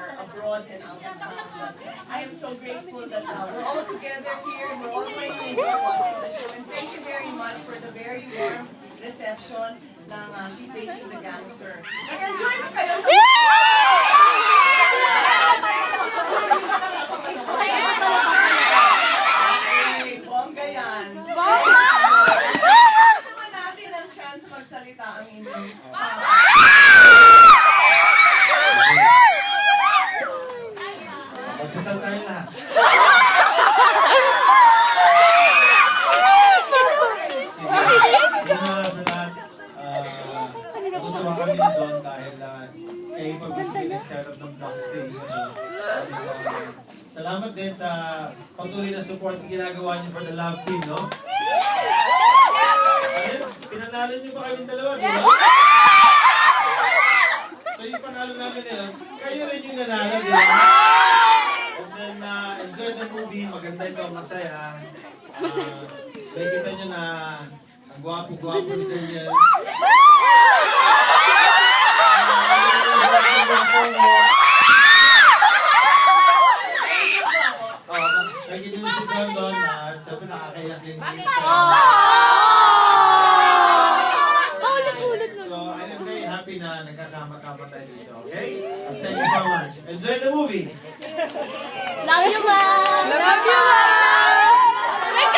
are abroad and out of town. But I am so grateful that we're all together here and we're all waiting for watching the show. And thank you very much for the very warm reception ng She's Dating the Gangster. Nag-enjoy na kayo sa bongga yan. Naman natin ang chance magsalita ang inyong Magkasal tayo lahat. Sa lahat, natutuwa kami doon dahil kayo pag-gusto nag-set up ng black screen. Salamat din sa patuloy na support na ginagawa niyo for the Love Team, no? Ayun, pinanalo niyo pa kayong dalawa, di ba? So yung panalo namin na yun, kayo rin yung nanalo, di ba? And then, enjoy the movie. Maganda ito, masaya. May kita nyo na ang gwapo-gwapo ni Daniel. Nakikita nyo si Brandon at sabi nakakayak yung So, I am very happy na nagkasama-sama tayo dito, okay? Thank you so much. Enjoy the movie!